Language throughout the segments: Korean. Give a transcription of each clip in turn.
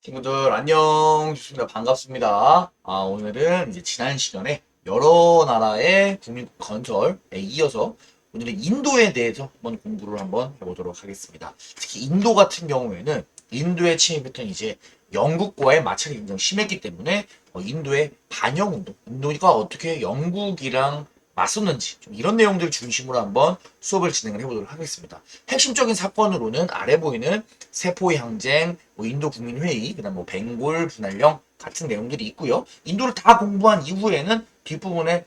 친구들 안녕 좋습니다. 반갑습니다. 오늘은 이제 지난 시간에 여러 나라의 국민 건설에 이어서 오늘은 인도에 대해서 한번 공부를 한번 해보도록 하겠습니다. 특히 인도 같은 경우에는 인도에 침입했던 이제 영국과의 마찰이 굉장히 심했기 때문에 인도의 반영 운동, 인도가 어떻게 영국이랑 맞섰는지 좀 이런 내용들 중심으로 한번 수업을 진행을 해보도록 하겠습니다. 핵심적인 사건으로는 아래 보이는 세포 항쟁, 인도 국민회의, 그다음 벵골 분할령 같은 내용들이 있고요. 인도를 다 공부한 이후에는 뒷부분에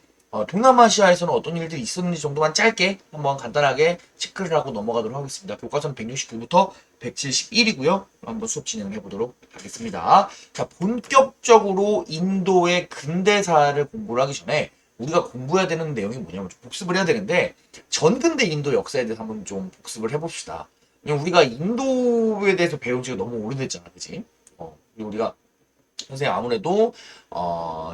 동남아시아에서는 어떤 일들이 있었는지 정도만 짧게 한번 간단하게 체크를 하고 넘어가도록 하겠습니다. 교과서는 169부터 171이고요. 한번 수업 진행해 보도록 하겠습니다. 자, 본격적으로 인도의 근대사를 공부를 하기 전에 우리가 공부해야 되는 내용이 뭐냐면 좀 복습을 해야 되는데 전근대 인도 역사에 대해서 한번 좀 복습을 해봅시다. 왜냐면 우리가 인도에 대해서 배운 지가 너무 오래됐잖아, 그치? 그리고 우리가 선생님 아무래도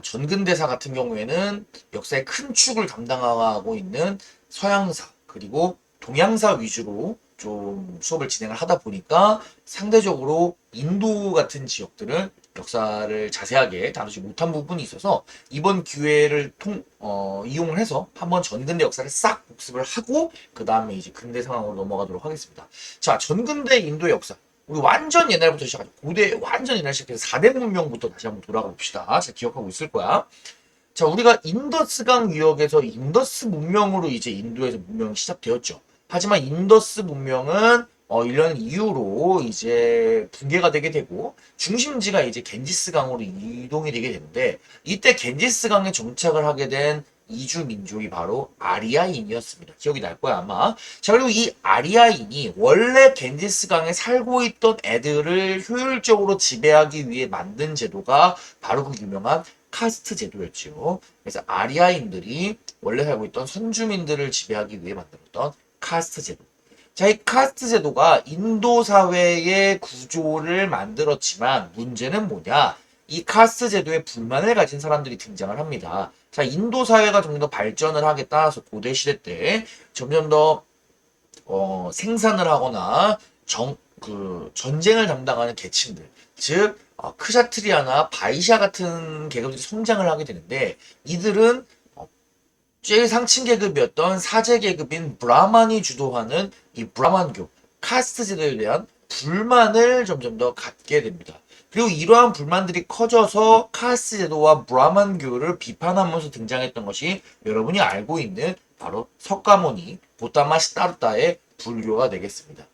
전근대사 같은 경우에는 역사의 큰 축을 담당하고 있는 서양사 그리고 동양사 위주로 좀 수업을 진행을 하다 보니까 상대적으로 인도 같은 지역들은 역사를 자세하게 다루지 못한 부분이 있어서 이번 기회를 이용을 해서 한번 전근대 역사를 싹 복습을 하고 그 다음에 이제 근대 상황으로 넘어가도록 하겠습니다. 자, 전근대 인도 역사. 우리 완전 옛날부터 시작하죠. 고대 완전 옛날 시작해서 4대 문명부터 다시 한번 돌아가 봅시다. 잘 기억하고 있을 거야. 자, 우리가 인더스강 유역에서 인더스 문명으로 이제 인도에서 문명이 시작되었죠. 하지만 인더스 문명은 이런 이유로 이제 붕괴가 되게 되고 중심지가 이제 겐지스강으로 이동이 되게 되는데 이때 겐지스강에 정착을 하게 된 이주 민족이 바로 아리아인이었습니다. 기억이 날 거야 아마. 자, 그리고 이 아리아인이 원래 겐지스강에 살고 있던 애들을 효율적으로 지배하기 위해 만든 제도가 바로 그 유명한 카스트 제도였지요. 그래서 아리아인들이 원래 살고 있던 선주민들을 지배하기 위해 만들었던 카스트 제도. 자, 이 카스트 제도가 인도 사회의 구조를 만들었지만 문제는 뭐냐? 이 카스트 제도에 불만을 가진 사람들이 등장을 합니다. 자, 인도 사회가 점점 더 발전을 하게 따라서 고대 시대 때 점점 더 생산을 하거나 전쟁을 담당하는 계층들, 즉 크샤트리아나 바이샤 같은 계급들이 성장을 하게 되는데 이들은 제일 상층 계급이었던 사제 계급인 브라만이 주도하는 이 브라만교, 카스트 제도에 대한 불만을 점점 더 갖게 됩니다. 그리고 이러한 불만들이 커져서 카스트 제도와 브라만교를 비판하면서 등장했던 것이 여러분이 알고 있는 바로 석가모니, 보타마시타르타의 불교가 되겠습니다.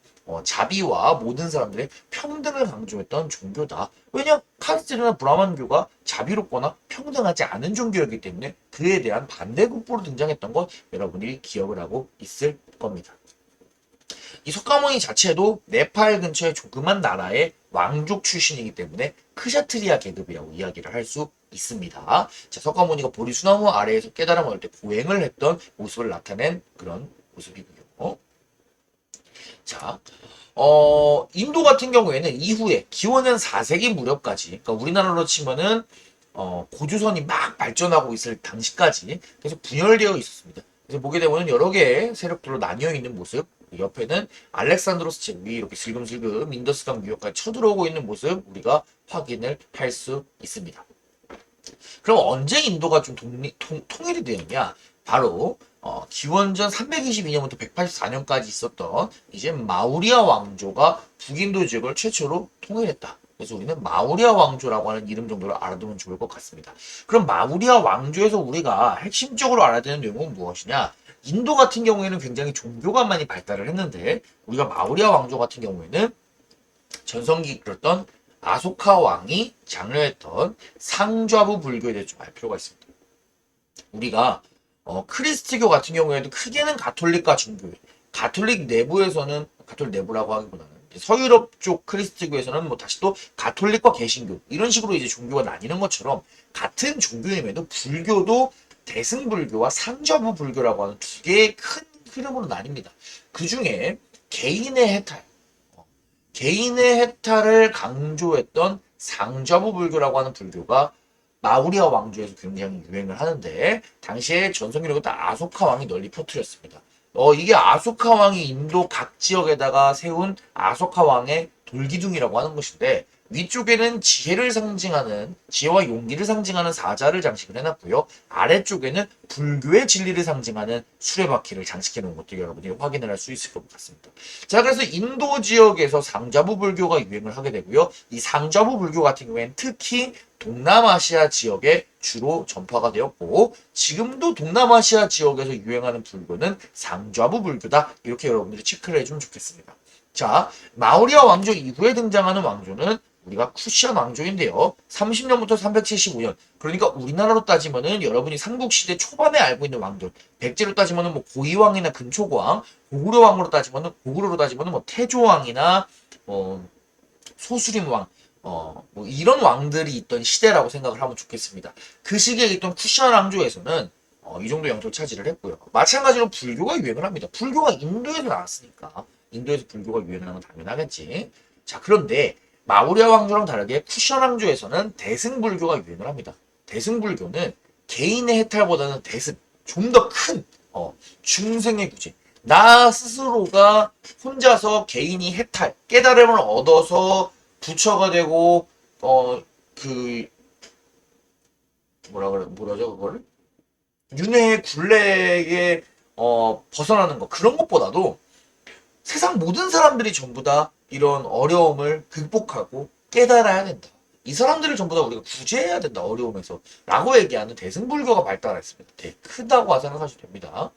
자비와 모든 사람들의 평등을 강조했던 종교다. 왜냐? 카스트나 브라만교가 자비롭거나 평등하지 않은 종교였기 때문에 그에 대한 반대급부로 등장했던 것 여러분이 기억을 하고 있을 겁니다. 이 석가모니 자체도 네팔 근처의 조그만 나라의 왕족 출신이기 때문에 크샤트리아 계급이라고 이야기를 할 수 있습니다. 자, 석가모니가 보리수나무 아래에서 깨달음을 얻을 때 고행을 했던 모습을 나타낸 그런 모습이고요. 자, 인도 같은 경우에는 이후에 기원은 4세기 무렵까지, 그러니까 우리나라로 치면은 고조선이 막 발전하고 있을 당시까지 계속 분열되어 있었습니다. 그래서 보게 되면 여러 개의 세력들로 나뉘어 있는 모습, 옆에는 알렉산드로스 제국이 이렇게 슬금슬금 인더스강 유역까지 쳐들어오고 있는 모습 우리가 확인을 할 수 있습니다. 그럼 언제 인도가 좀 통일이 되었냐? 바로 기원전 322년부터 184년까지 있었던 이제 마우리아 왕조가 북인도 지역을 최초로 통일했다. 그래서 우리는 마우리아 왕조라고 하는 이름 정도를 알아두면 좋을 것 같습니다. 그럼 마우리아 왕조에서 우리가 핵심적으로 알아야 되는 내용은 무엇이냐? 인도 같은 경우에는 굉장히 종교가 많이 발달을 했는데 우리가 마우리아 왕조 같은 경우에는 전성기 이끌었던 아소카 왕이 장려했던 상좌부 불교에 대해 좀 알 필요가 있습니다. 우리가 크리스트교 같은 경우에도 크게는 가톨릭과 중교회, 가톨릭 내부에서는 가톨릭 내부라고 하기보다는 서유럽 쪽 크리스트교에서는 뭐 다시 또 가톨릭과 개신교 이런 식으로 이제 종교가 나뉘는 것처럼 같은 종교임에도 불교도 대승불교와 상좌부 불교라고 하는 두 개의 큰 흐름으로 나뉩니다. 그 중에 개인의 해탈, 개인의 해탈을 강조했던 상좌부 불교라고 하는 불교가 마우리아 왕조에서 굉장히 유행을 하는데 당시에 전성기록은 다 아소카 왕이 널리 퍼뜨렸습니다. 이게 아소카 왕이 인도 각 지역에다가 세운 아소카 왕의 돌기둥이라고 하는 것인데 위쪽에는 지혜를 상징하는 지혜와 용기를 상징하는 사자를 장식을 해놨고요. 아래쪽에는 불교의 진리를 상징하는 수레바퀴를 장식해 놓은 것도 여러분이 확인을 할 수 있을 것 같습니다. 자, 그래서 인도 지역에서 상좌부 불교가 유행을 하게 되고요. 이 상좌부 불교 같은 경우에는 특히 동남아시아 지역에 주로 전파가 되었고 지금도 동남아시아 지역에서 유행하는 불교는 상좌부 불교다. 이렇게 여러분들이 체크를 해주면 좋겠습니다. 자, 마우리아 왕조 이후에 등장하는 왕조는 우리가 쿠시안 왕조인데요. 30년부터 375년. 그러니까 우리나라로 따지면은 여러분이 삼국시대 초반에 알고 있는 왕들. 백제로 따지면은 뭐 고이왕이나 근초고왕, 고구려로 따지면은 뭐 태조왕이나 소수림왕, 뭐 이런 왕들이 있던 시대라고 생각을 하면 좋겠습니다. 그 시기에 있던 쿠시안 왕조에서는 이 정도 영토를 차지를 했고요. 마찬가지로 불교가 유행을 합니다. 불교가 인도에서 나왔으니까 인도에서 불교가 유행하는 건 당연하겠지. 자, 그런데 마우리아 왕조랑 다르게 쿠션 왕조에서는 대승불교가 유행을 합니다. 대승불교는 개인의 해탈보다는 대승, 좀 더 큰 중생의 구제. 나 스스로가 혼자서 개인이 해탈, 깨달음을 얻어서 부처가 되고 그 뭐라죠 그거를? 윤회의 굴레에 벗어나는 거 그런 것보다도 세상 모든 사람들이 전부 다 이런 어려움을 극복하고 깨달아야 된다. 이 사람들을 전부 다 우리가 구제해야 된다. 어려움에서. 라고 얘기하는 대승불교가 발달했습니다. 되게 크다고 생각하시면 됩니다.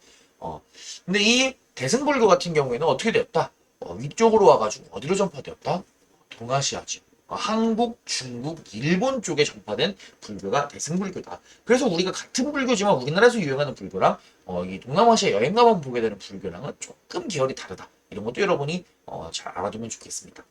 근데 이 대승불교 같은 경우에는 어떻게 되었다? 위쪽으로 와가지고 어디로 전파되었다? 동아시아 지역. 한국, 중국, 일본 쪽에 전파된 불교가 대승불교다. 그래서 우리가 같은 불교지만 우리나라에서 유행하는 불교랑 이 동남아시아 여행 가만 보게 되는 불교랑은 조금 계열이 다르다. 이런 것도 여러분이 잘 알아두면 좋겠습니다.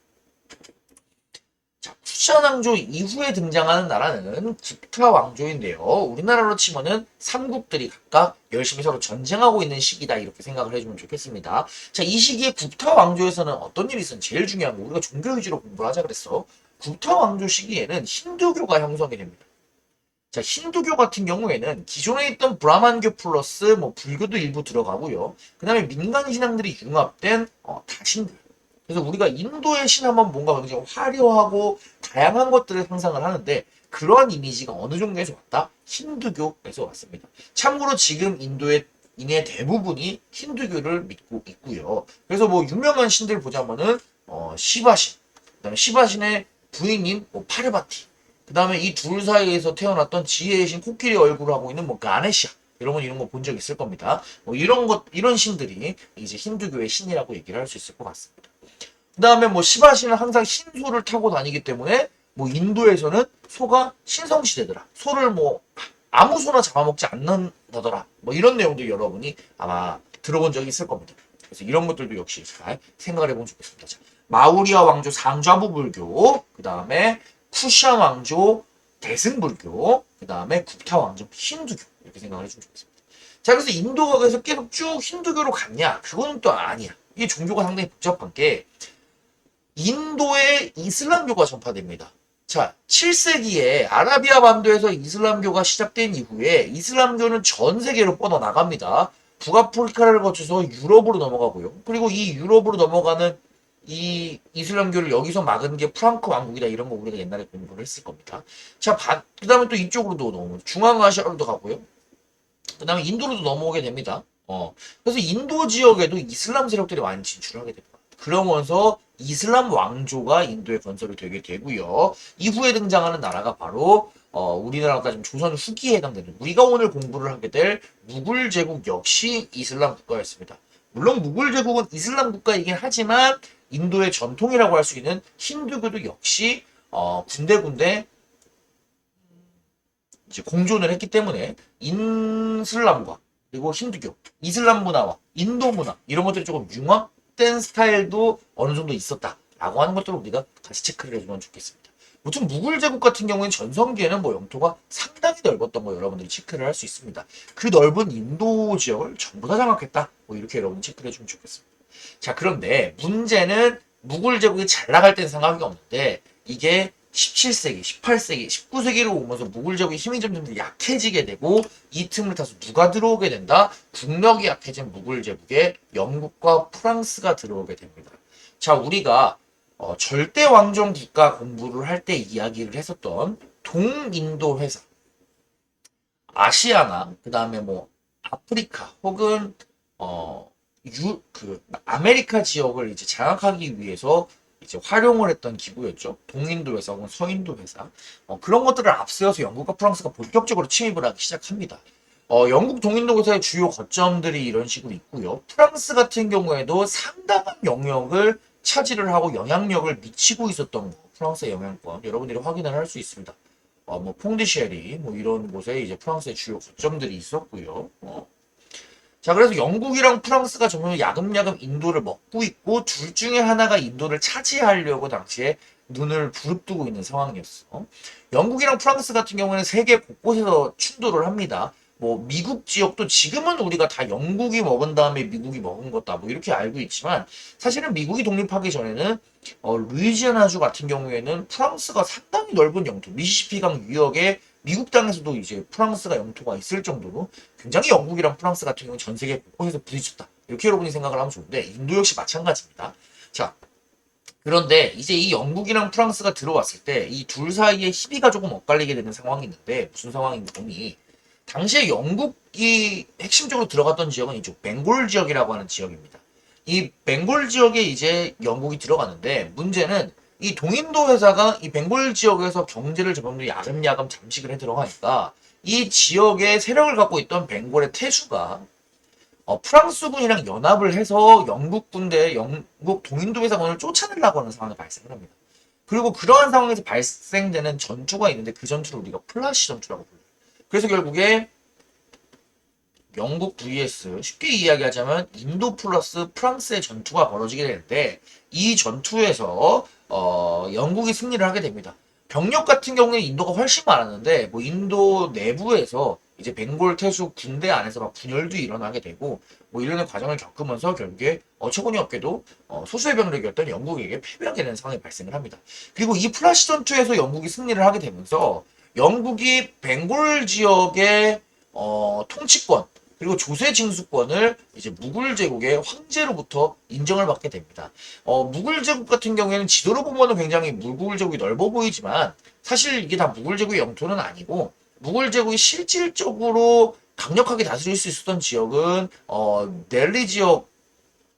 자, 쿠시안 왕조 이후에 등장하는 나라는 국타 왕조인데요. 우리나라로 치면은 삼국들이 각각 열심히 서로 전쟁하고 있는 시기다 이렇게 생각을 해주면 좋겠습니다. 자, 이 시기에 국타 왕조에서는 어떤 일이 있으면 제일 중요한 거 우리가 종교 위주로 공부를 하자 그랬어. 국타 왕조 시기에는 힌두교가 형성이 됩니다. 자, 힌두교 같은 경우에는 기존에 있던 브라만교 플러스 뭐 불교도 일부 들어가고요. 그 다음에 민간 신앙들이 융합된 다신교. 그래서 우리가 인도의 신 하면 뭔가 굉장히 화려하고 다양한 것들을 상상을 하는데 그러한 이미지가 어느 종교에서 왔다? 힌두교에서 왔습니다. 참고로 지금 인도의 인의 대부분이 힌두교를 믿고 있고요. 그래서 뭐 유명한 신들 보자면은 시바신, 그다음에 시바신의 부인인 뭐 파르바티, 그 다음에 이 둘 사이에서 태어났던 지혜의 신 코끼리 얼굴을 하고 있는 뭐 가네시아 여러분 이런 거 본 적 있을 겁니다. 뭐 이런 신들이 이제 힌두교의 신이라고 얘기를 할 수 있을 것 같습니다. 그 다음에 뭐 시바신은 항상 신소를 타고 다니기 때문에 뭐 인도에서는 소가 신성시대더라. 소를 뭐 아무 소나 잡아먹지 않는다더라. 뭐 이런 내용도 여러분이 아마 들어본 적이 있을 겁니다. 그래서 이런 것들도 역시 잘 생각을 해보면 좋겠습니다. 자, 마우리아 왕조 상좌부 불교, 그 다음에 쿠시안 왕조 대승불교, 그 다음에 국타 왕조 힌두교 이렇게 생각을 해주면 좋겠습니다. 자, 그래서 인도가 그래서 계속 쭉 힌두교로 갔냐? 그거는 또 아니야. 이게 종교가 상당히 복잡한 게 인도에 이슬람교가 전파됩니다. 자, 7세기에 아라비아 반도에서 이슬람교가 시작된 이후에 이슬람교는 전 세계로 뻗어나갑니다. 북아프리카를 거쳐서 유럽으로 넘어가고요. 그리고 이 유럽으로 넘어가는 이 이슬람교를 여기서 막은 게 프랑크 왕국이다 이런 거 우리가 옛날에 공부를 했을 겁니다. 자, 그 다음에 또 이쪽으로도 넘어 중앙아시아로도 가고요. 그 다음에 인도로도 넘어오게 됩니다. 그래서 인도 지역에도 이슬람 세력들이 많이 진출하게 됩니다. 그러면서 이슬람 왕조가 인도에 건설이 되게 되고요. 이후에 등장하는 나라가 바로 우리나라가 따지면 조선 후기에 해당되는 우리가 오늘 공부를 하게 될 무굴 제국 역시 이슬람 국가였습니다. 물론 무굴 제국은 이슬람 국가이긴 하지만 인도의 전통이라고 할 수 있는 힌두교도 역시 군데군데 이제 공존을 했기 때문에 이슬람과 그리고 힌두교, 이슬람 문화와 인도 문화 이런 것들이 조금 융합된 스타일도 어느 정도 있었다라고 하는 것들을 우리가 같이 체크를 해주면 좋겠습니다. 무튼 무굴 제국 같은 경우에는 전성기에는 뭐 영토가 상당히 넓었던 거 여러분들이 체크를 할 수 있습니다. 그 넓은 인도 지역을 전부 다 장악했다. 뭐 이렇게 여러분 체크를 해주면 좋겠습니다. 자, 그런데 문제는 무굴 제국이 잘 나갈 때는 생각이 없는데 이게 17세기, 18세기, 19세기로 오면서 무굴 제국의 힘이 점점 약해지게 되고 이 틈을 타서 누가 들어오게 된다? 국력이 약해진 무굴 제국에 영국과 프랑스가 들어오게 됩니다. 자, 우리가 절대 왕정 국가 공부를 할 때 이야기를 했었던 동인도 회사, 아시아나 그 다음에 뭐 아프리카 혹은 아메리카 지역을 이제 장악하기 위해서 이제 활용을 했던 기구였죠. 동인도 회사 혹은 서인도 회사. 그런 것들을 앞세워서 영국과 프랑스가 본격적으로 침입을 하기 시작합니다. 영국 동인도 회사의 주요 거점들이 이런 식으로 있고요. 프랑스 같은 경우에도 상당한 영역을 차지를 하고 영향력을 미치고 있었던 거, 프랑스의 영향권 여러분들이 확인을 할 수 있습니다. 뭐 퐁디쉐리 뭐 이런 곳에 이제 프랑스의 주요 거점들이 있었고요. 자, 그래서 영국이랑 프랑스가 점점 야금야금 인도를 먹고 있고 둘 중에 하나가 인도를 차지하려고 당시에 눈을 부릅뜨고 있는 상황이었어. 영국이랑 프랑스 같은 경우는 세계 곳곳에서 충돌을 합니다. 뭐 미국 지역도 지금은 우리가 다 영국이 먹은 다음에 미국이 먹은 거다 뭐 이렇게 알고 있지만 사실은 미국이 독립하기 전에는 루이지아나주 같은 경우에는 프랑스가 상당히 넓은 영토, 미시시피강 유역에 미국 땅에서도 이제 프랑스가 영토가 있을 정도로 굉장히 영국이랑 프랑스 같은 경우는 전 세계 곳곳에서 부딪혔다. 이렇게 여러분이 생각을 하면 좋은데 인도 역시 마찬가지입니다. 자, 그런데 이제 이 영국이랑 프랑스가 들어왔을 때 이 둘 사이에 희비가 조금 엇갈리게 되는 상황이 있는데 무슨 상황인지 보니 당시에 영국이 핵심적으로 들어갔던 지역은 이쪽 벵골 지역이라고 하는 지역입니다. 이 벵골 지역에 이제 영국이 들어갔는데 문제는 이 동인도 회사가 이 벵골 지역에서 경제를 점점 더 야금야금 잠식을 해 들어가니까 이 지역에 세력을 갖고 있던 벵골의 태수가 프랑스군이랑 연합을 해서 영국 군대, 영국 동인도 회사군을 쫓아내려고 하는 상황이 발생을 합니다. 그리고 그러한 상황에서 발생되는 전투가 있는데 그 전투를 우리가 플라시 전투라고 불러요. 그래서 결국에 영국 vs 쉽게 이야기하자면 인도 플러스 프랑스의 전투가 벌어지게 되는데 이 전투에서 영국이 승리를 하게 됩니다. 병력 같은 경우에 인도가 훨씬 많았는데 뭐 인도 내부에서 이제 벵골 태수 군대 안에서 막 분열도 일어나게 되고 뭐 이런 과정을 겪으면서 결국에 어처구니없게도 소수의 병력이었던 영국에게 패배하게 되는 상황이 발생을 합니다. 그리고 이 플라시 전투에서 영국이 승리를 하게 되면서 영국이 벵골 지역의 통치권 그리고 조세 징수권을 이제 무굴 제국의 황제로부터 인정을 받게 됩니다. 무굴 제국 같은 경우에는 지도로 보면은 굉장히 무굴 제국이 넓어 보이지만 사실 이게 다 무굴 제국의 영토는 아니고 무굴 제국이 실질적으로 강력하게 다스릴 수 있었던 지역은 넬리 지역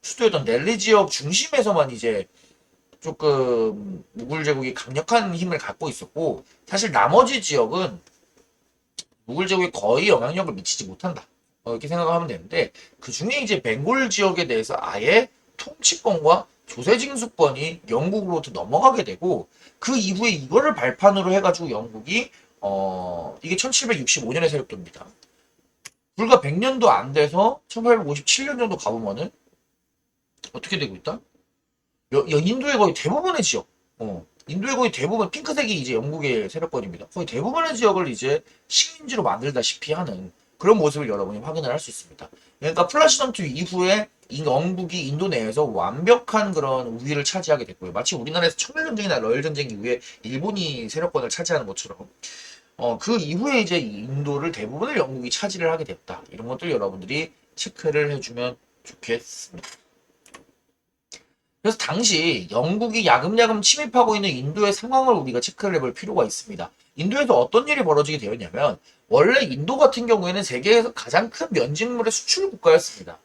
수도였던 넬리 지역 중심에서만 이제 조금 무굴 제국이 강력한 힘을 갖고 있었고 사실 나머지 지역은 무굴 제국이 거의 영향력을 미치지 못한다. 이렇게 생각하면 되는데 그 중에 이제 벵골 지역에 대해서 아예 통치권과 조세징수권이 영국으로부터 넘어가게 되고 그 이후에 이거를 발판으로 해가지고 영국이 이게 1765년에 세력도입니다. 불과 100년도 안 돼서 1857년 정도 가보면은 어떻게 되고 있다? 인도의 거의 대부분의 지역, 인도의 거의 대부분 핑크색이 이제 영국의 세력권입니다. 거의 대부분의 지역을 이제 식민지로 만들다시피 하는 그런 모습을 여러분이 확인을 할 수 있습니다. 그러니까 플라시 전투 이후에 영국이 인도 내에서 완벽한 그런 우위를 차지하게 됐고요. 마치 우리나라에서 청일전쟁이나 러일전쟁 이후에 일본이 세력권을 차지하는 것처럼 그 이후에 이제 인도를 대부분을 영국이 차지를 하게 됐다. 이런 것들 여러분들이 체크를 해주면 좋겠습니다. 그래서 당시 영국이 야금야금 침입하고 있는 인도의 상황을 우리가 체크를 해볼 필요가 있습니다. 인도에서 어떤 일이 벌어지게 되었냐면 원래 인도 같은 경우에는 세계에서 가장 큰 면직물의 수출 국가였습니다.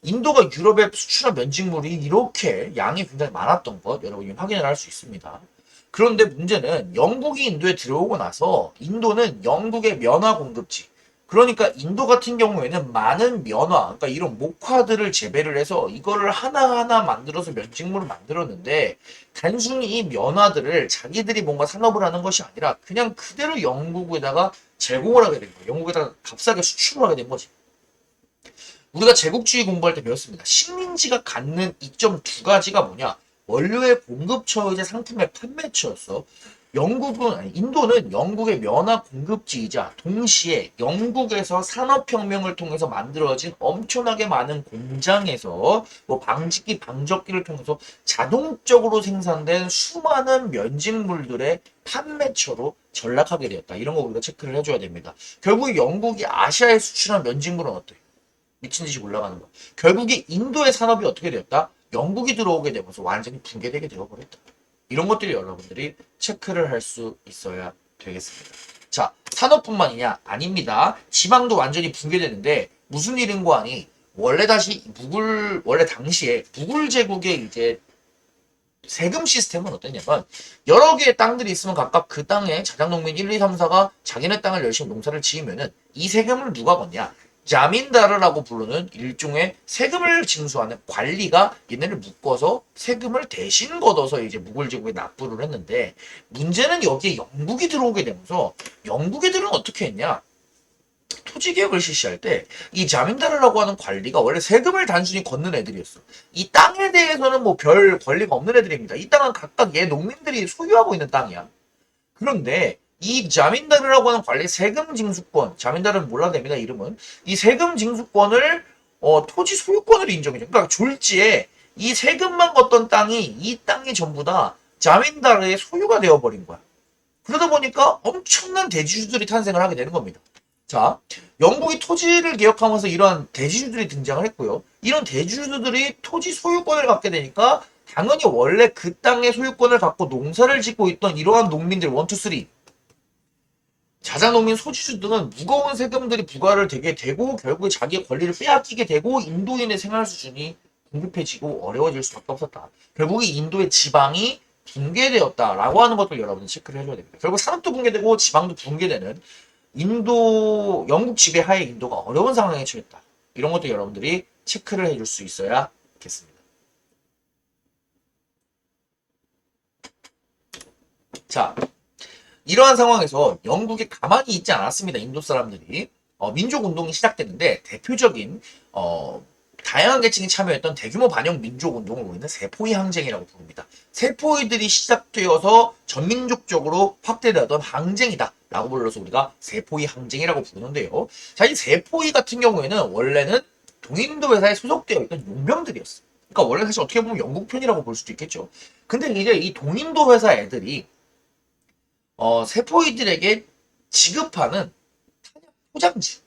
인도가 유럽에 수출한 면직물이 이렇게 양이 굉장히 많았던 것 여러분이 확인을 할 수 있습니다. 그런데 문제는 영국이 인도에 들어오고 나서 인도는 영국의 면화 공급지 그러니까 인도 같은 경우에는 많은 면화 그러니까 이런 목화들을 재배를 해서 이거를 하나하나 만들어서 면직물을 만들었는데 단순히 이 면화들을 자기들이 뭔가 산업을 하는 것이 아니라 그냥 그대로 영국에다가 제공을 하게 된 거예요. 영국에다가 값싸게 수출을 하게 된 거지. 우리가 제국주의 공부할 때 배웠습니다. 식민지가 갖는 이점 두 가지가 뭐냐? 원료의 공급처이자 상품의 판매처였어. 인도는 영국의 면화 공급지이자 동시에 영국에서 산업혁명을 통해서 만들어진 엄청나게 많은 공장에서 뭐 방직기, 방적기를 통해서 자동적으로 생산된 수많은 면직물들의 판매처로 전락하게 되었다. 이런 거 우리가 체크를 해줘야 됩니다. 결국 영국이 아시아에 수출한 면직물은 어때? 미친 듯이 올라가는 거. 결국에 인도의 산업이 어떻게 되었다? 영국이 들어오게 되면서 완전히 붕괴되게 되어버렸다. 이런 것들이 여러분들이 체크를 할 수 있어야 되겠습니다. 자, 산업뿐만이냐? 아닙니다. 지방도 완전히 붕괴되는데 무슨 일인고 하니 원래 당시에 무굴 제국의 이제 세금 시스템은 어땠냐면 여러 개의 땅들이 있으면 각각 그 땅에 자작농민 1, 2, 3, 4가 자기네 땅을 열심히 농사를 지으면은 이 세금을 누가 걷냐? 자민다르라고 부르는 일종의 세금을 징수하는 관리가 얘네를 묶어서 세금을 대신 걷어서 이제 무굴 제국에 납부를 했는데 문제는 여기에 영국이 들어오게 되면서 영국애들은 어떻게 했냐? 토지 개혁을 실시할 때 이 자민다르라고 하는 관리가 원래 세금을 단순히 걷는 애들이었어. 이 땅에 대해서는 뭐 별 권리가 없는 애들입니다. 이 땅은 각각 얘 농민들이 소유하고 있는 땅이야. 그런데 이 자민다르라고 하는 관리 세금 징수권, 자민다르는 몰라도 됩니다, 이름은. 이 세금 징수권을 토지 소유권을 인정해줘. 그러니까 졸지에 이 세금만 걷던 땅이 이 땅이 전부 다 자민다르의 소유가 되어버린 거야. 그러다 보니까 엄청난 대지주들이 탄생을 하게 되는 겁니다. 자, 영국이 토지를 개혁하면서 이러한 대지주들이 등장을 했고요. 이런 대지주들이 토지 소유권을 갖게 되니까 당연히 원래 그 땅의 소유권을 갖고 농사를 짓고 있던 이러한 농민들 1, 2, 3 자작농민 소지주 등은 무거운 세금들이 부과를 되게 되고 결국에 자기의 권리를 빼앗기게 되고 인도인의 생활 수준이 궁핍해지고 어려워질 수밖에 없었다. 결국에 인도의 지방이 붕괴되었다라고 하는 것들 여러분이 체크를 해줘야 됩니다. 결국 산업도 붕괴되고 지방도 붕괴되는 영국 지배하에 인도가 어려운 상황에 처했다. 이런 것도 여러분들이 체크를 해줄 수 있어야겠습니다. 자, 이러한 상황에서 영국이 가만히 있지 않았습니다. 인도 사람들이. 민족운동이 시작됐는데 대표적인 다양한 계층이 참여했던 대규모 반영 민족운동을 우리는 세포위 항쟁이라고 부릅니다. 세포위들이 시작되어서 전민족적으로 확대되던 항쟁이다 라고 불러서 우리가 세포위 항쟁이라고 부르는데요. 자, 이 세포위 같은 경우에는 원래는 동인도 회사에 소속되어 있던 용병들이었어요. 그러니까 원래 사실 어떻게 보면 영국 편이라고 볼 수도 있겠죠. 근데 이제 이 동인도 회사 애들이 세포위들에게 지급하는 탄약 포장지.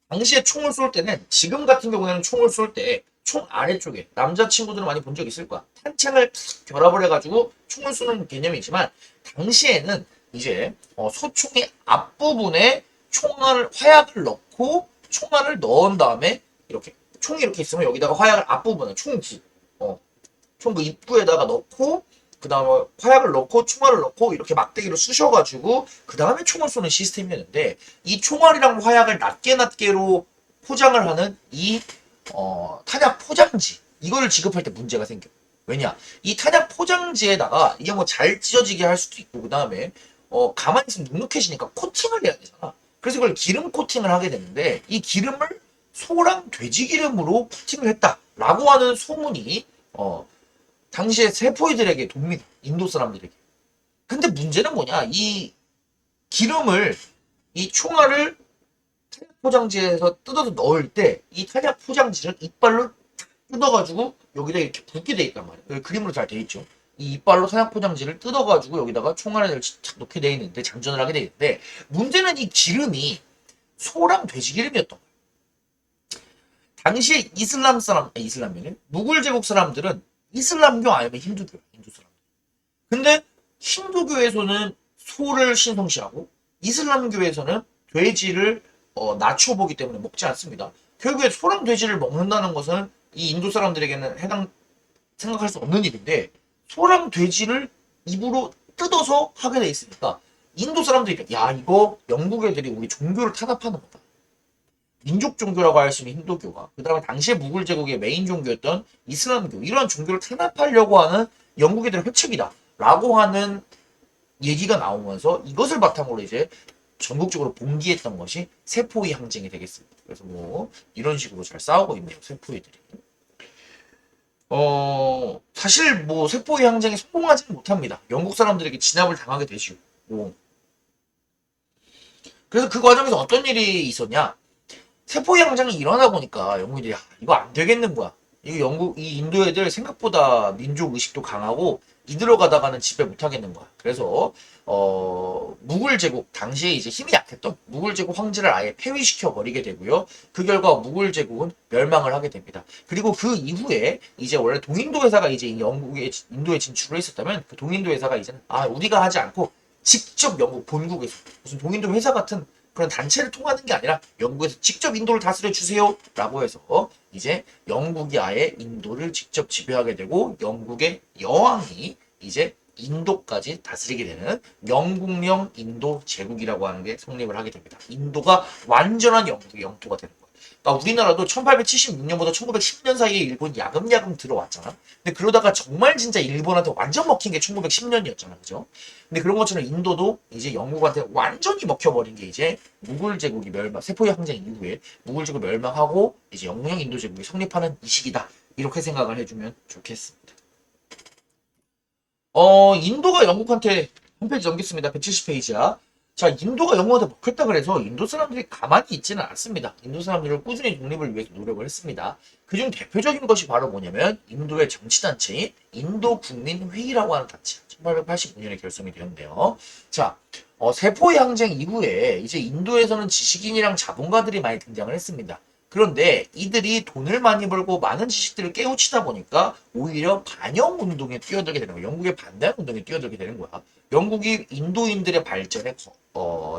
당시에 총을 쏠 때는 지금 같은 경우에는 총을 쏠 때 총 아래쪽에 남자친구들은 많이 본 적 있을 거야. 탄창을 탁 결합을 해가지고 총을 쏘는 개념이지만 당시에는 이제 소총의 앞부분에 화약을 넣고 총알을 넣은 다음에 이렇게 총이 이렇게 있으면 여기다가 화약을 앞부분에 총구 총 그 입구에다가 넣고 그 다음에 화약을 넣고 총알을 넣고 이렇게 막대기로 쑤셔가지고 그 다음에 총을 쏘는 시스템이었는데 이 총알이랑 화약을 낱개로 포장을 하는 이 탄약 포장지 이거를 지급할 때 문제가 생겨. 왜냐? 이 탄약 포장지에다가 이게 뭐 잘 찢어지게 할 수도 있고 그 다음에 가만히 있으면 눅눅해지니까 코팅을 해야 되잖아. 그래서 이걸 기름 코팅을 하게 되는데 이 기름을 소랑 돼지 기름으로 코팅을 했다라고 하는 소문이 당시에 세포이들에게 돕니다. 인도 사람들에게. 근데 문제는 뭐냐? 이 기름을 이 총알을 탄약 포장지에서 뜯어서 넣을 때 이 탄약 포장지를 이빨로 뜯어가지고 여기다 이렇게 붓게 돼 있단 말이에요. 그림으로 잘 돼 있죠. 이 이빨로 탄약 포장지를 뜯어가지고 여기다가 총알을 착 넣게 돼 있는데 장전을 하게 돼 있는데 문제는 이 기름이 소랑 돼지 기름이었던 거예요. 당시에 이슬람이네 무굴 제국 사람들은 이슬람교 아니면 힌두교, 힌두 사람. 근데 힌두교에서는 소를 신성시하고 이슬람교에서는 돼지를 낮춰보기 때문에 먹지 않습니다. 결국에 소랑 돼지를 먹는다는 것은 이 인도 사람들에게는 생각할 수 없는 일인데 소랑 돼지를 입으로 뜯어서 하게 돼 있으니까 인도 사람들이 야 이거 영국 애들이 우리 종교를 탄압하는 거다. 민족 종교라고 할 수 있는 힌두교가 그 다음에 당시에 무굴 제국의 메인 종교였던 이슬람교 이러한 종교를 탄압하려고 하는 영국 애들의 회책이다 라고 하는 얘기가 나오면서 이것을 바탕으로 이제 전국적으로 봉기했던 것이 세포위 항쟁이 되겠습니다. 그래서 뭐 이런 식으로 잘 싸우고 있네요. 세포위들이. 사실 뭐 세포위 항쟁에 성공하지는 못합니다. 영국 사람들에게 진압을 당하게 되시고. 그래서 그 과정에서 어떤 일이 있었냐? 세포위 항쟁이 일어나 보니까 영국인들이 이거 안 되겠는 거야. 이 인도 애들 생각보다 민족 의식도 강하고 이대로 가다가는 지배 못하겠는 거야. 그래서 무굴 제국 당시에 이제 힘이 약했던 무굴 제국 황제를 아예 폐위시켜 버리게 되고요. 그 결과 무굴 제국은 멸망을 하게 됩니다. 그리고 그 이후에 이제 원래 동인도 회사가 이제 영국에 인도에 진출을 했었다면 그 동인도 회사가 이제는 우리가 하지 않고 직접 영국 본국에서 무슨 동인도 회사 같은 그런 단체를 통하는 게 아니라 영국에서 직접 인도를 다스려 주세요 라고 해서 이제 영국이 아예 인도를 직접 지배하게 되고 영국의 여왕이 이제 인도까지 다스리게 되는 영국령 인도 제국이라고 하는 게 성립을 하게 됩니다. 인도가 완전한 영국의 영토가 되는 거예요. 그러니까 우리나라도 1876년부터 1910년 사이에 일본 야금야금 들어왔잖아. 근데 그러다가 정말 진짜 일본한테 완전 먹힌 게 1910년이었잖아. 그죠? 근데 그런 것처럼 인도도 이제 영국한테 완전히 먹혀버린 게 이제 무굴 제국이 세포의 항쟁 이후에 무굴 제국 멸망하고 이제 영국령 인도 제국이 성립하는 이 시기다. 이렇게 생각을 해주면 좋겠습니다. 인도가 영국한테 한 페이지 넘겼습니다. 170페이지야. 자, 인도가 영국한테 먹혔다 그래서 인도 사람들이 가만히 있지는 않습니다. 인도 사람들은 꾸준히 독립을 위해서 노력을 했습니다. 그중 대표적인 것이 바로 뭐냐면 인도의 정치단체인 인도국민회의라고 하는 단체. 1885년에 결성이 되었는데요. 자, 세포의 항쟁 이후에 이제 인도에서는 지식인이랑 자본가들이 많이 등장을 했습니다. 그런데 이들이 돈을 많이 벌고 많은 지식들을 깨우치다 보니까 오히려 반영 운동에 뛰어들게 되는 거야. 영국의 반대 운동에 뛰어들게 되는 거야. 영국이 인도인들의 발전에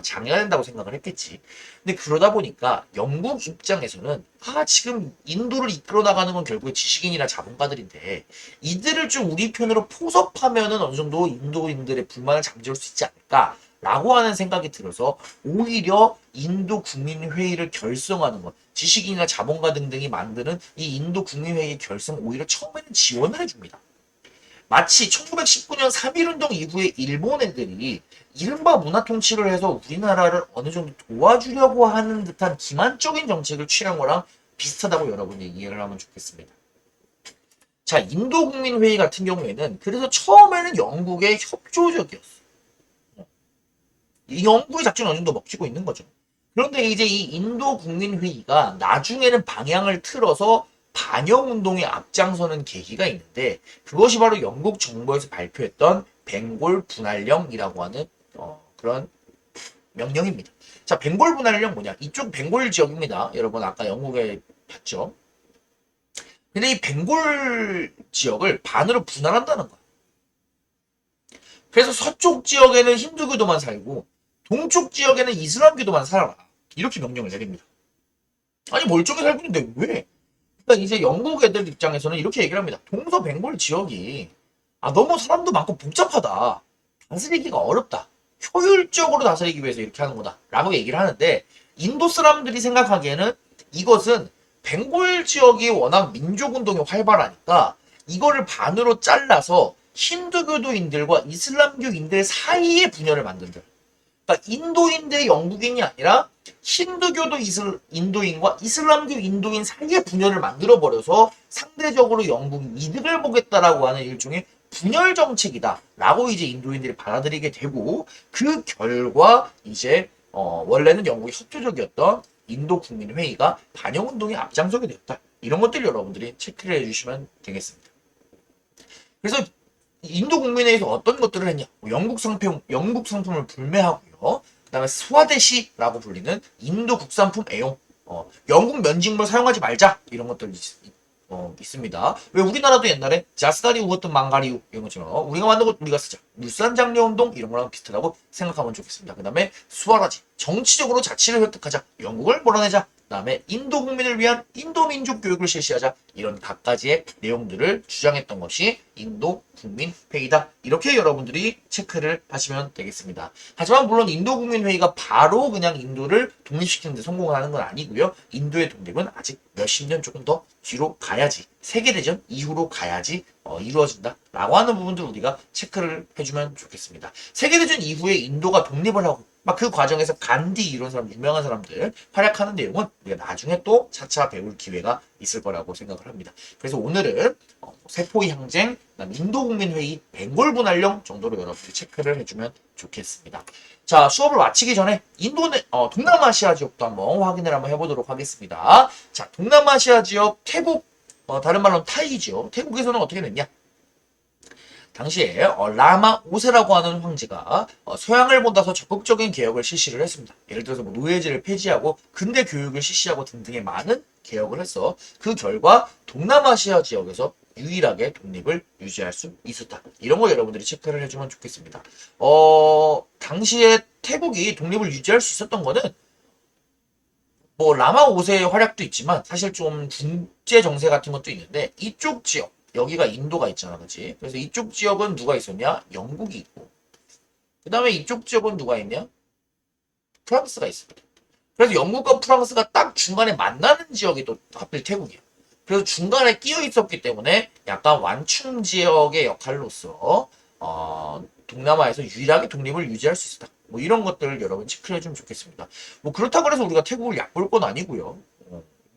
장애가 된다고 생각을 했겠지. 근데 그러다 보니까 영국 입장에서는 지금 인도를 이끌어 나가는 건 결국에 지식인이나 자본가들인데 이들을 좀 우리 편으로 포섭하면은 어느 정도 인도인들의 불만을 잠재울 수 있지 않을까? 라고 하는 생각이 들어서 오히려 인도 국민회의를 결성하는 것, 지식인이나 자본가 등등이 만드는 이 인도 국민회의 결성 오히려 처음에는 지원을 해줍니다. 마치 1919년 3.1운동 이후에 일본 애들이 이른바 문화 통치를 해서 우리나라를 어느 정도 도와주려고 하는 듯한 기만적인 정책을 취한 거랑 비슷하다고 여러분이 이해를 하면 좋겠습니다. 자, 인도 국민회의 같은 경우에는 그래서 처음에는 영국의 협조적이었어. 이 영국의 작전이 어느 정도 먹히고 있는 거죠. 그런데 이제 이 인도 국민회의가 나중에는 방향을 틀어서 반영운동에 앞장서는 계기가 있는데 그것이 바로 영국 정부에서 발표했던 벵골 분할령이라고 하는 그런 명령입니다. 자, 벵골 분할령 뭐냐? 이쪽 벵골 지역입니다. 여러분 아까 영국에 봤죠? 근데 이 벵골 지역을 반으로 분할한다는 거야. 그래서 서쪽 지역에는 힌두교도만 살고 동쪽 지역에는 이슬람교도만 살아라. 이렇게 명령을 내립니다. 아니 멀쩡히 살고 있는데 왜? 그러니까 이제 영국 애들 입장에서는 이렇게 얘기를 합니다. 동서ben골 지역이 너무 사람도 많고 복잡하다. 다스리기가 어렵다. 효율적으로 다스리기 위해서 이렇게 하는 거다. 라고 얘기를 하는데 인도 사람들이 생각하기에는 이것은 벵골 지역이 워낙 민족운동이 활발하니까 이거를 반으로 잘라서 힌두교도인들과 이슬람교인들 사이의 분열을 만든다. 그러니까 인도인 대 영국인이 아니라 힌두교도 인도인과 이슬람교 인도인 사이의 분열을 만들어버려서 상대적으로 영국이 이득을 보겠다라고 하는 일종의 분열 정책이다라고 이제 인도인들이 받아들이게 되고 그 결과 이제 원래는 영국이 협조적이었던 인도 국민회의가 반영운동에 앞장서게 되었다. 이런 것들 여러분들이 체크를 해주시면 되겠습니다. 그래서 인도 국민회의에서 어떤 것들을 했냐? 영국 상품을 불매하고요. 그다음에 스와데시라고 불리는 인도 국산품 애용, 영국 면직물 사용하지 말자 이런 것들이 있습니다. 왜 우리나라도 옛날에 자스다리 우었던 망가리우 이런 것처럼 우리가 만든 것 우리가 쓰자. 물산 장려 운동 이런 거랑 비슷하다고 생각하면 좋겠습니다. 그다음에 수와라지 정치적으로 자치를 획득하자. 영국을 몰아내자. 그다음에 인도 국민을 위한 인도 민족 교육을 실시하자. 이런 갖가지의 내용들을 주장했던 것이 인도 국민회의다. 이렇게 여러분들이 체크를 하시면 되겠습니다. 하지만 물론 인도 국민회의가 바로 그냥 인도를 독립시키는 데 성공을 하는 건 아니고요. 인도의 독립은 아직 몇십 년 조금 더 뒤로 가야지, 세계대전 이후로 가야지 이루어진다 라고 하는 부분들 우리가 체크를 해주면 좋겠습니다. 세계대전 이후에 인도가 독립을 하고 막 그 과정에서 간디 이런 사람, 유명한 사람들 활약하는 내용은 우리가 나중에 또 차차 배울 기회가 있을 거라고 생각을 합니다. 그래서 오늘은 세포의 항쟁, 인도국민회의, 벵골 분할령 정도로 여러분들이 체크를 해주면 좋겠습니다. 자, 수업을 마치기 전에 동남아시아 지역도 한번 확인을 한번 해보도록 하겠습니다. 자, 동남아시아 지역 태국, 다른 말로는 타이죠. 태국에서는 어떻게 됐냐? 당시에 라마 5세라고 하는 황제가 서양을 본다서 적극적인 개혁을 실시를 했습니다. 예를 들어서 뭐 노예제를 폐지하고 근대 교육을 실시하고 등등의 많은 개혁을 했어. 그 결과 동남아시아 지역에서 유일하게 독립을 유지할 수 있었다. 이런 거 여러분들이 체크를 해주면 좋겠습니다. 당시에 태국이 독립을 유지할 수 있었던 거는 뭐 라마 5세의 활약도 있지만 사실 좀 중재 정세 같은 것도 있는데 이쪽 지역 여기가 인도가 있잖아, 그렇지? 그래서 이쪽 지역은 누가 있었냐? 영국이 있고 그 다음에 이쪽 지역은 누가 있냐? 프랑스가 있습니다. 그래서 영국과 프랑스가 딱 중간에 만나는 지역이 또 하필 태국이야. 그래서 중간에 끼어 있었기 때문에 약간 완충 지역의 역할로서 동남아에서 유일하게 독립을 유지할 수 있었다. 뭐 이런 것들을 여러분 체크해 주면 좋겠습니다. 뭐 그렇다고 해서 우리가 태국을 얕볼 건 아니고요.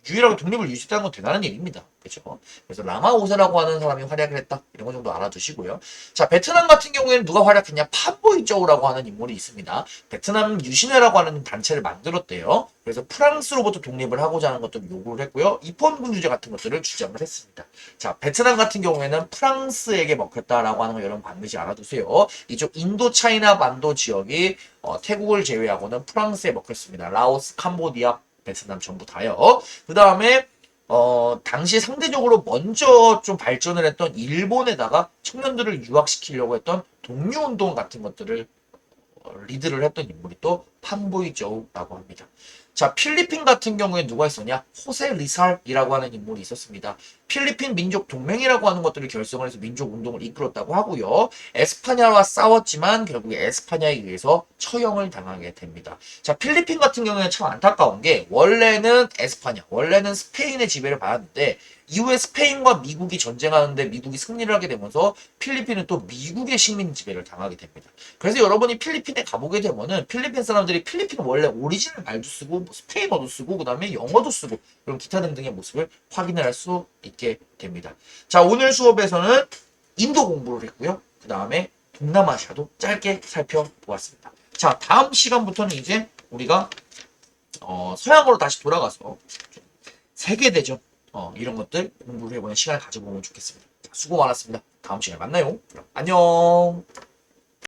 유일하게 독립을 유지했다는 건 대단한 일입니다. 그렇죠? 그래서 라마 5세라고 하는 사람이 활약을 했다. 이런 거 정도 알아두시고요. 자, 베트남 같은 경우에는 누가 활약했냐? 판보이저우라고 하는 인물이 있습니다. 베트남 유신회라고 하는 단체를 만들었대요. 그래서 프랑스로부터 독립을 하고자 하는 것들을 요구를 했고요. 입헌군 주제 같은 것들을 주장을 했습니다. 자, 베트남 같은 경우에는 프랑스에게 먹혔다라고 하는 거 여러분 반드시 알아두세요. 이쪽 인도 차이나 반도 지역이 태국을 제외하고는 프랑스에 먹혔습니다. 라오스, 캄보디아, 베트남 전부 다요. 그 다음에 당시 상대적으로 먼저 좀 발전을 했던 일본에다가 청년들을 유학시키려고 했던 독립운동 같은 것들을 리드를 했던 인물이 또 판보이저우라고 합니다. 자, 필리핀 같은 경우에 누가 있었냐? 호세 리살이라고 하는 인물이 있었습니다. 필리핀 민족 동맹이라고 하는 것들을 결성을 해서 민족 운동을 이끌었다고 하고요. 에스파냐와 싸웠지만 결국에 에스파냐에 의해서 처형을 당하게 됩니다. 자, 필리핀 같은 경우에는 참 안타까운 게 원래는 에스파냐, 원래는 스페인의 지배를 받았는데 이후에 스페인과 미국이 전쟁하는데 미국이 승리를 하게 되면서 필리핀은 또 미국의 식민 지배를 당하게 됩니다. 그래서 여러분이 필리핀에 가보게 되면은 필리핀 사람들이 필리핀은 원래 오리지널 말도 쓰고 뭐 스페인어도 쓰고 그 다음에 영어도 쓰고 그런 기타 등등의 모습을 확인을 할 수 있게 됩니다. 자, 오늘 수업에서는 인도 공부를 했고요. 그 다음에 동남아시아도 짧게 살펴보았습니다. 자, 다음 시간부터는 이제 우리가 서양으로 다시 돌아가서 세계대전 이런 것들 공부를 해보는 시간을 가져보면 좋겠습니다. 자, 수고 많았습니다. 다음 시간에 만나요. 그럼 안녕.